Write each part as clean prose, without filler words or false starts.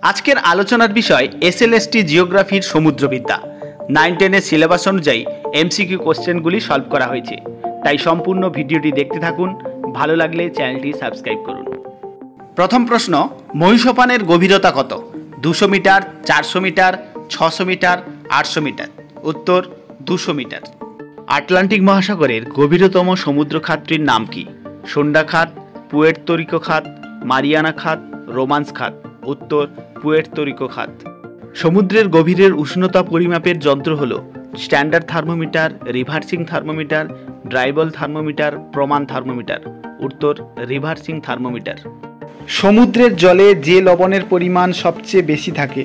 আজকের আলোচনার বিষয় এসএলএসটি জিওগ্রাফির সমুদ্রবিদ্যা। 9-10 সিলেবাস অনুযায়ী এমসিকিউ কোশ্চেনগুলি সলভ করা হয়েছে, তাই সম্পূর্ণ ভিডিওটি দেখতে থাকুন। ভালো লাগলে চ্যানেলটি সাবস্ক্রাইব করুন। প্রথম প্রশ্ন, মহীসোপানের গভীরতা কত? 200 মিটার, 400 মিটার, 600 মিটার, 800 মিটার। উত্তর 200 মিটার। আটলান্টিক মহাসাগরের গভীরতম সমুদ্র খাতটির নাম কি? সোন্ডা খাত, পুয়ের্তো রিকো খাত, মারিয়ানা খাত, রোমান্স খাত। উত্তর পুয়ের্তো রিকো খাত। সমুদ্রের গভীরের উষ্ণতা পরিমাপের যন্ত্র হল standard thermometer, reversing thermometer, dry bulb thermometer, প্রমাণ থার্মোমিটার। উত্তর রিভার্সিং থার্মোমিটার। সমুদ্রের জলে যে লবণের পরিমাণ সবচেয়ে বেশি থাকে?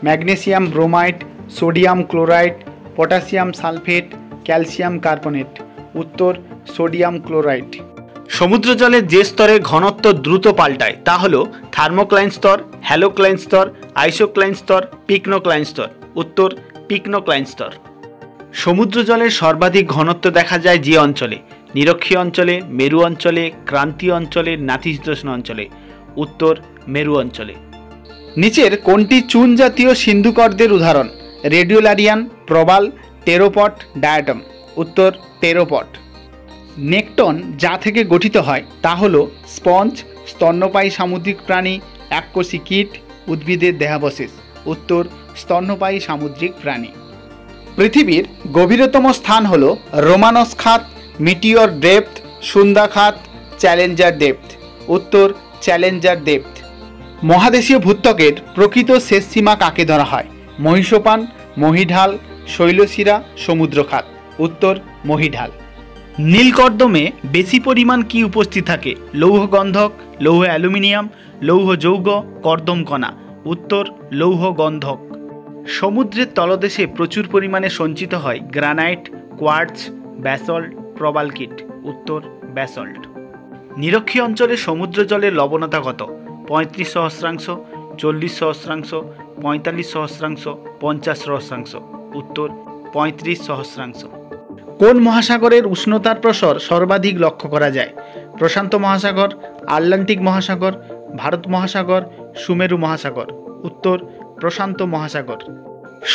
Magnesium bromide, sodium chloride, potassium sulphate, calcium carbonate. উত্তর সোডিয়াম ক্লোরাইড। সমুদ্র জলের যে স্তরে ঘনত্ব দ্রুত পাল্টায় তা হল থার্মোক্লাইন স্তর, হ্যালোক্লাইন স্তর, আইসোক্লাইন স্তর, পিকনোক্লাইন স্তর। উত্তর পিকনোক্লাইন স্তর। সমুদ্র জলের সর্বাধিক ঘনত্ব দেখা যায় যে অঞ্চলে? নিরক্ষীয় অঞ্চলে, মেরু অঞ্চলে, ক্রান্তীয় অঞ্চলে, নাতিশীতোষ্ণ অঞ্চলে। উত্তর মেরু অঞ্চলে। নিচের কোনটি চুন জাতীয় সিন্ধুকর্দের উদাহরণ? রেডিওলারিয়ান, প্রবাল, টেরোপট, ডায়াটম। উত্তর টেরোপট। নেকটন যা থেকে গঠিত হয় তা হল স্পঞ্জ, স্তন্যপায়ী সামুদ্রিক প্রাণী, এককোষী কীট, উদ্ভিদের দেহাবশেষ। উত্তর স্তন্যপায়ী সামুদ্রিক প্রাণী। পৃথিবীর গভীরতম স্থান হল রোমানস খাত, মিটিওর ডেপথ, সুন্দা খাত, চ্যালেঞ্জার ডেপথ। উত্তর চ্যালেঞ্জার ডেপথ। মহাদেশীয় ভূত্বকের প্রকৃত শেষ সীমা কাকে ধরা হয়? মহীসোপান, মহীঢাল, শৈলশিরা, সমুদ্রখাত। উত্তর মহীঢাল। নীলকর্দমে বেশি পরিমাণ কি উপস্থিত থাকে? লৌহ গন্ধক, লৌহ অ্যালুমিনিয়াম, লৌহ যৌগ, কর্দম কণা। উত্তর লৌহ গন্ধক। সমুদ্রের তলদেশে প্রচুর পরিমাণে সঞ্চিত হয় গ্রানাইট, কোয়ার্টজ, ব্যাসল্ট, প্রবালকিট। উত্তর ব্যাসল্ট। নিরক্ষীয় অঞ্চলে সমুদ্র জলের লবণতা কত? 35 সহস্রাংশ, 40 সহস্রাংশ, 45 সহস্রাংশ, 50 সহস্রাংশ। উত্তর 35 সহস্রাংশ। কোন মহাসাগরের উষ্ণতার প্রসর সর্বাধিক লক্ষ্য করা যায়? প্রশান্ত মহাসাগর, আটলান্টিক মহাসাগর, ভারত মহাসাগর, সুমেরু মহাসাগর। উত্তর প্রশান্ত মহাসাগর।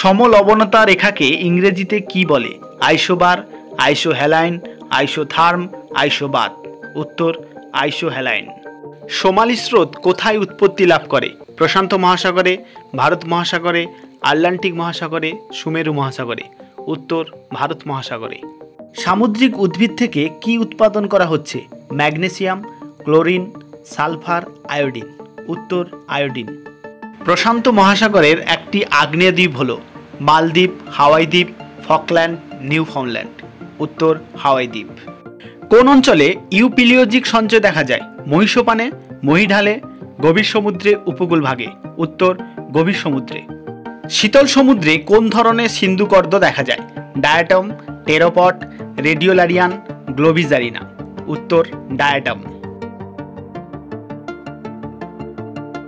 সমলবণতা রেখাকে ইংরেজিতে কি বলে? Isobar, isohaline, isotherm, isobath. উত্তর আইসোহ্যালাইন। সোমালি স্রোত কোথায় উৎপত্তি লাভ করে? প্রশান্ত মহাসাগরে, ভারত মহাসাগরে, আটলান্টিক মহাসাগরে, সুমেরু মহাসাগরে। উত্তর ভারত মহাসাগরে। সামুদ্রিক উদ্ভিদ থেকে কি উৎপাদন করা হচ্ছে? Magnesium, chlorine, sulphur, iodine. উত্তর আয়োডিন। প্রশান্ত মহাসাগরের একটি আগ্নেয় দ্বীপ হল মালদ্বীপ, হাওয়াই দ্বীপ, ফকল্যান্ড, নিউফাউন্ডল্যান্ড। উত্তর হাওয়াই দ্বীপ। কোন অঞ্চলে ইউপিলিওজিক সঞ্চয় দেখা যায়? মহীসোপানে, মহীঢালে, গভীর সমুদ্রে, উপকূলভাগে। উত্তর গভীর সমুদ্রে। শীতল সমুদ্রে কোন ধরনের সিন্ধুকর্দ দেখা যায়? ডায়াটম, টেরোপট, রেডিওলারিয়ান, গ্লোবিজারিনা। উত্তর ডায়াটম।